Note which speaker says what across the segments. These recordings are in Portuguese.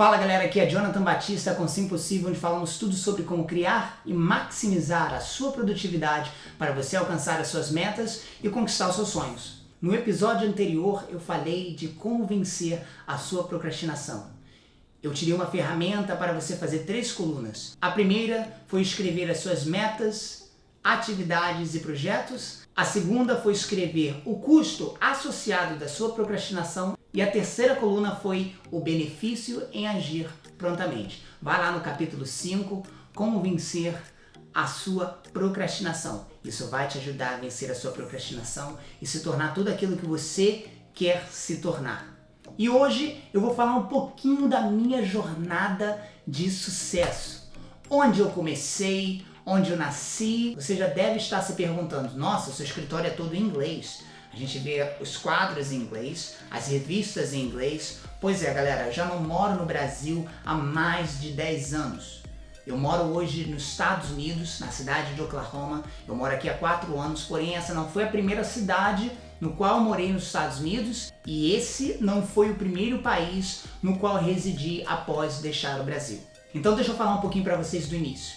Speaker 1: Fala galera, aqui é Jonathan Batista com Sim Possível, onde falamos tudo sobre como criar e maximizar a sua produtividade para você alcançar as suas metas e conquistar os seus sonhos. No episódio anterior eu falei de como vencer a sua procrastinação. Eu tirei uma ferramenta para você fazer 3 colunas. A primeira foi escrever as suas metas, atividades e projetos. A segunda foi escrever o custo associado da sua procrastinação. E a terceira coluna foi o benefício em agir prontamente. Vai lá no capítulo 5, como vencer a sua procrastinação. Isso vai te ajudar a vencer a sua procrastinação e se tornar tudo aquilo que você quer se tornar. E hoje eu vou falar um pouquinho da minha jornada de sucesso. Onde eu comecei, onde eu nasci. Você já deve estar se perguntando, nossa, seu escritório é todo em inglês. A gente vê os quadros em inglês, as revistas em inglês. Pois é, galera, eu já não moro no Brasil há mais de 10 anos. Eu moro hoje nos Estados Unidos, na cidade de Oklahoma. Eu moro aqui há 4 anos, porém essa não foi a primeira cidade no qual eu morei nos Estados Unidos e esse não foi o primeiro país no qual eu residi após deixar o Brasil. Então deixa eu falar um pouquinho para vocês do início.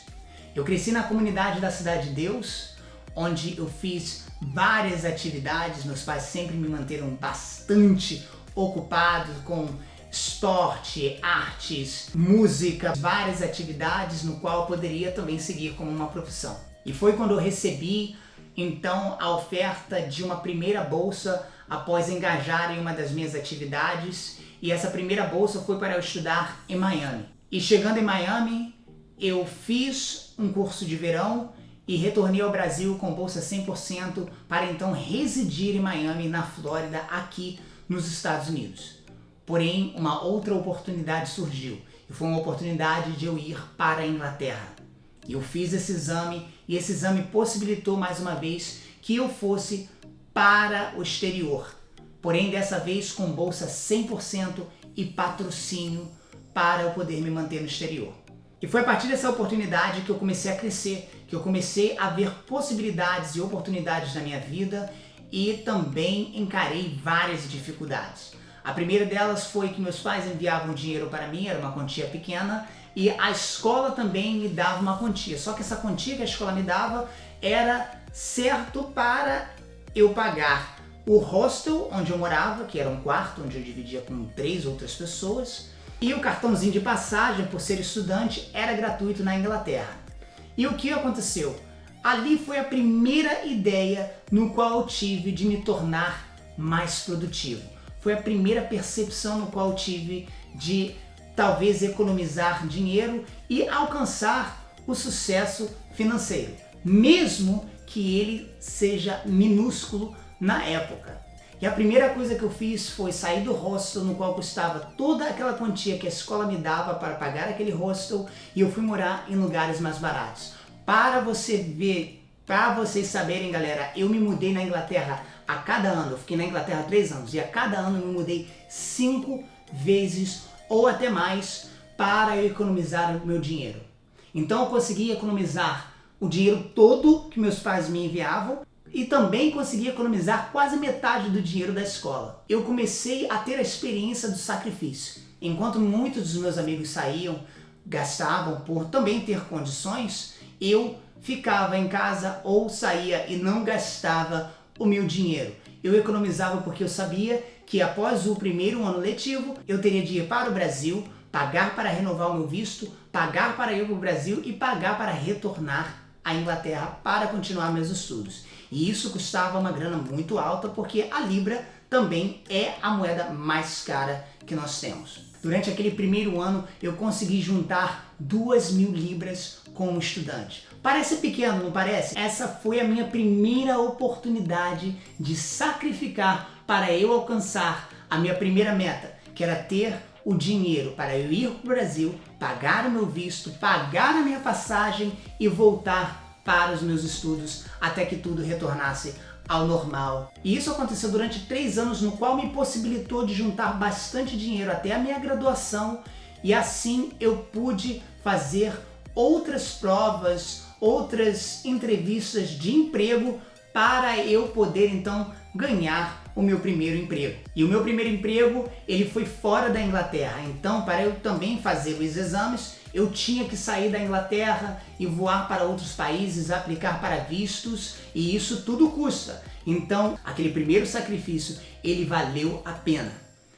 Speaker 1: Eu cresci na comunidade da Cidade de Deus, onde eu fiz várias atividades. Meus pais sempre me manteram bastante ocupado com esporte, artes, música, várias atividades no qual eu poderia também seguir como uma profissão. E foi quando eu recebi então a oferta de uma primeira bolsa após engajar em uma das minhas atividades, e essa primeira bolsa foi para eu estudar em Miami. E chegando em Miami, eu fiz um curso de verão e retornei ao Brasil com bolsa 100% para então residir em Miami, na Flórida, aqui nos Estados Unidos. Porém, uma outra oportunidade surgiu e foi uma oportunidade de eu ir para a Inglaterra. Eu fiz esse exame e esse exame possibilitou mais uma vez que eu fosse para o exterior. Porém, dessa vez com bolsa 100% e patrocínio para eu poder me manter no exterior. E foi a partir dessa oportunidade que eu comecei a crescer, que eu comecei a ver possibilidades e oportunidades na minha vida e também encarei várias dificuldades. A primeira delas foi que meus pais enviavam dinheiro para mim, era uma quantia pequena, e a escola também me dava uma quantia. Só que essa quantia que a escola me dava era certo para eu pagar o hostel onde eu morava, que era um quarto onde eu dividia com 3 outras pessoas, e o cartãozinho de passagem, por ser estudante, era gratuito na Inglaterra. E o que aconteceu? Ali foi a primeira ideia no qual eu tive de me tornar mais produtivo. Foi a primeira percepção no qual eu tive de talvez economizar dinheiro e alcançar o sucesso financeiro, mesmo que ele seja minúsculo na época. E a primeira coisa que eu fiz foi sair do hostel no qual custava toda aquela quantia que a escola me dava para pagar aquele hostel, e eu fui morar em lugares mais baratos. Para você ver, para vocês saberem, galera, eu me mudei na Inglaterra a cada ano. Eu fiquei na Inglaterra 3 anos e a cada ano eu me mudei 5 vezes ou até mais para eu economizar o meu dinheiro. Então eu consegui economizar o dinheiro todo que meus pais me enviavam e também consegui economizar quase metade do dinheiro da escola. Eu comecei a ter a experiência do sacrifício. Enquanto muitos dos meus amigos saíam, gastavam por também ter condições, eu ficava em casa ou saía e não gastava o meu dinheiro. Eu economizava porque eu sabia que após o primeiro ano letivo eu teria de ir para o Brasil, pagar para renovar o meu visto, pagar para ir para o Brasil e pagar para retornar à Inglaterra para continuar meus estudos. E isso custava uma grana muito alta porque a Libra também é a moeda mais cara que nós temos. Durante aquele primeiro ano eu consegui juntar 2.000 libras como estudante. Parece pequeno, não parece? Essa foi a minha primeira oportunidade de sacrificar para eu alcançar a minha primeira meta, que era ter o dinheiro para eu ir para o Brasil, pagar o meu visto, pagar a minha passagem e voltar para os meus estudos até que tudo retornasse ao normal. E isso aconteceu durante 3 anos, no qual me possibilitou de juntar bastante dinheiro até a minha graduação, e assim eu pude fazer outras provas, outras entrevistas de emprego para eu poder então ganhar o meu primeiro emprego. E o meu primeiro emprego, ele foi fora da Inglaterra. Então, para eu também fazer os exames, eu tinha que sair da Inglaterra e voar para outros países, aplicar para vistos, e isso tudo custa. Então, aquele primeiro sacrifício, ele valeu a pena.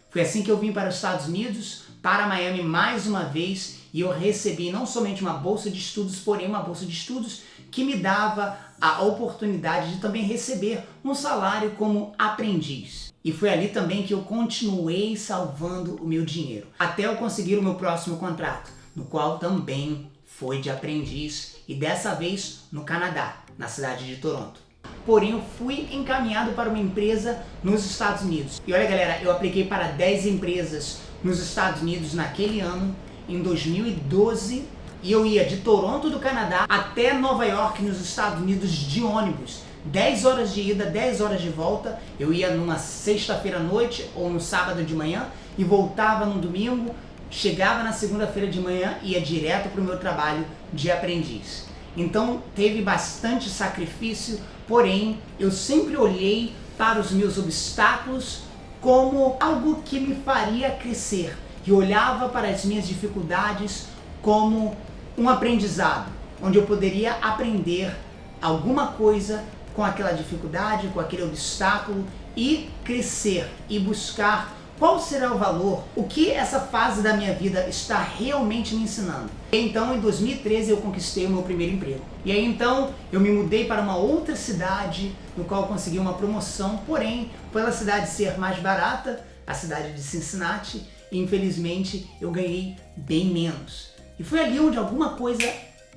Speaker 1: Foi assim que eu vim para os Estados Unidos, para Miami mais uma vez, e eu recebi não somente uma bolsa de estudos, porém uma bolsa de estudos que me dava a oportunidade de também receber um salário como aprendiz. E foi ali também que eu continuei salvando o meu dinheiro, até eu conseguir o meu próximo contrato, no qual também foi de aprendiz, e dessa vez no Canadá, na cidade de Toronto. Porém, eu fui encaminhado para uma empresa nos Estados Unidos. E olha, galera, eu apliquei para 10 empresas nos Estados Unidos naquele ano, em 2012, e eu ia de Toronto, do Canadá, até Nova York, nos Estados Unidos, de ônibus. 10 horas de ida, 10 horas de volta. Eu ia numa sexta-feira à noite ou no sábado de manhã e voltava no domingo, chegava na segunda-feira de manhã e ia direto para o meu trabalho de aprendiz. Então teve bastante sacrifício, porém eu sempre olhei para os meus obstáculos como algo que me faria crescer, e olhava para as minhas dificuldades como um aprendizado, onde eu poderia aprender alguma coisa com aquela dificuldade, com aquele obstáculo, e crescer e buscar qual será o valor, o que essa fase da minha vida está realmente me ensinando. E então, em 2013, eu conquistei o meu primeiro emprego. E aí então, eu me mudei para uma outra cidade, no qual eu consegui uma promoção, porém, pela cidade ser mais barata, a cidade de Cincinnati, infelizmente, eu ganhei bem menos. E foi ali onde alguma coisa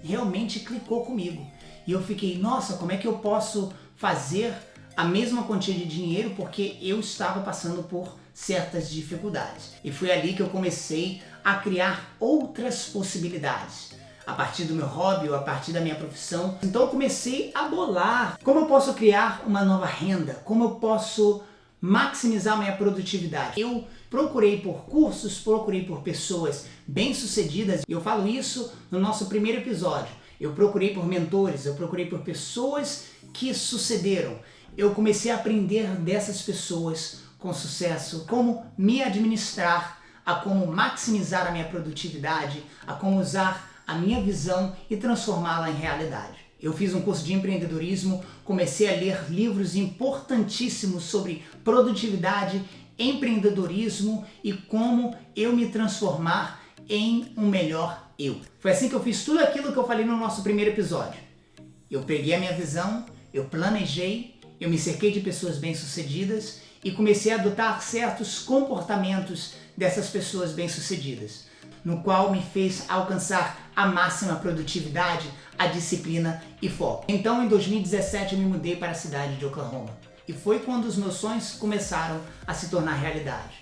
Speaker 1: realmente clicou comigo. E eu fiquei, nossa, como é que eu posso fazer a mesma quantia de dinheiro, porque eu estava passando por certas dificuldades. E foi ali que eu comecei a criar outras possibilidades, a partir do meu hobby ou a partir da minha profissão. Então eu comecei a bolar como eu posso criar uma nova renda, como eu posso maximizar minha produtividade. Eu procurei por cursos, procurei por pessoas bem-sucedidas. Eu falo isso no nosso primeiro episódio. Eu procurei por mentores, eu procurei por pessoas que sucederam. Eu comecei a aprender dessas pessoas com sucesso, como me administrar, a como maximizar a minha produtividade, a como usar a minha visão e transformá-la em realidade. Eu fiz um curso de empreendedorismo, comecei a ler livros importantíssimos sobre produtividade, empreendedorismo e como eu me transformar em um melhor eu. Foi assim que eu fiz tudo aquilo que eu falei no nosso primeiro episódio. Eu peguei a minha visão, eu planejei, eu me cerquei de pessoas bem-sucedidas e comecei a adotar certos comportamentos dessas pessoas bem-sucedidas, no qual me fez alcançar a máxima produtividade, a disciplina e foco. Então, em 2017, eu me mudei para a cidade de Oklahoma. E foi quando os meus sonhos começaram a se tornar realidade.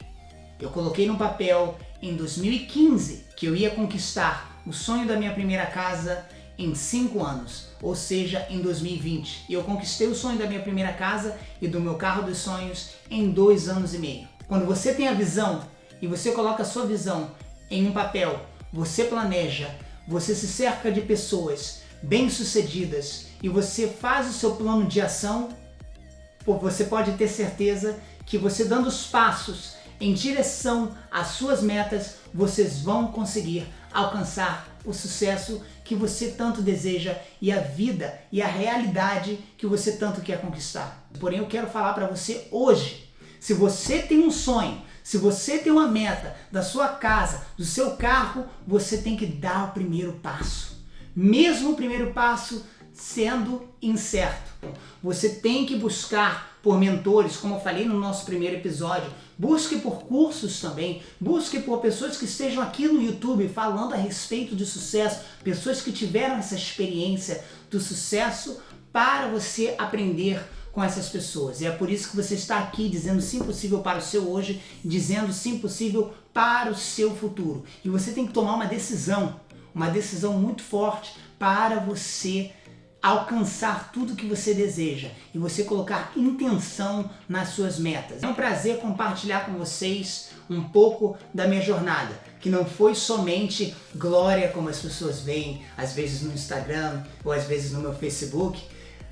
Speaker 1: Eu coloquei no papel, em 2015, que eu ia conquistar o sonho da minha primeira casa em 5 anos, ou seja, em 2020. E eu conquistei o sonho da minha primeira casa e do meu carro dos sonhos em 2 anos e meio. Quando você tem a visão e você coloca a sua visão em um papel, você planeja, você se cerca de pessoas bem-sucedidas e você faz o seu plano de ação, você pode ter certeza que você dando os passos em direção às suas metas, vocês vão conseguir alcançar o sucesso que você tanto deseja e a vida e a realidade que você tanto quer conquistar. Porém, eu quero falar para você hoje, se você tem um sonho, se você tem uma meta da sua casa, do seu carro, você tem que dar o primeiro passo. Mesmo o primeiro passo sendo incerto. Você tem que buscar por mentores, como eu falei no nosso primeiro episódio. Busque por cursos também, busque por pessoas que estejam aqui no YouTube falando a respeito de sucesso, pessoas que tiveram essa experiência do sucesso para você aprender com essas pessoas. E é por isso que você está aqui dizendo sim possível para o seu hoje, dizendo sim possível para o seu futuro. E você tem que tomar uma decisão muito forte para você alcançar tudo que você deseja e você colocar intenção nas suas metas. É um prazer compartilhar com vocês um pouco da minha jornada, que não foi somente glória como as pessoas veem, às vezes no Instagram ou às vezes no meu Facebook.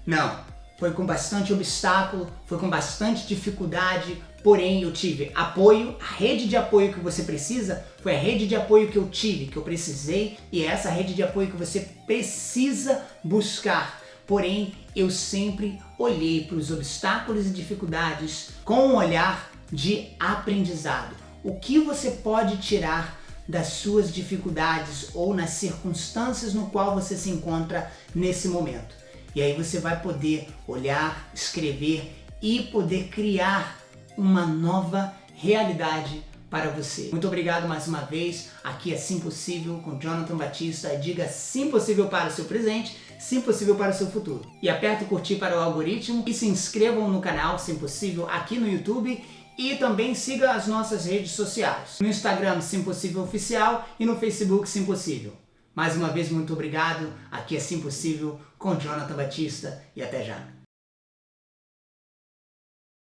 Speaker 1: Não, foi com bastante obstáculo, foi com bastante dificuldade, porém eu tive apoio. A rede de apoio que você precisa foi a rede de apoio que eu tive, que eu precisei, e é essa rede de apoio que você precisa buscar. Porém, eu sempre olhei para os obstáculos e dificuldades com um olhar de aprendizado. O que você pode tirar das suas dificuldades ou nas circunstâncias no qual você se encontra nesse momento? E aí você vai poder olhar, escrever e poder criar uma nova realidade para você. Muito obrigado mais uma vez. Aqui é Sim Possível com Jonathan Batista. Diga sim possível para o seu presente, sim possível para o seu futuro. E aperta o curtir para o algoritmo e se inscrevam no canal Sim Possível aqui no YouTube. E também siga as nossas redes sociais. No Instagram Sim Possível Oficial e no Facebook Sim Possível. Mais uma vez, muito obrigado. Aqui é Sim Possível com Jonathan Batista e até já.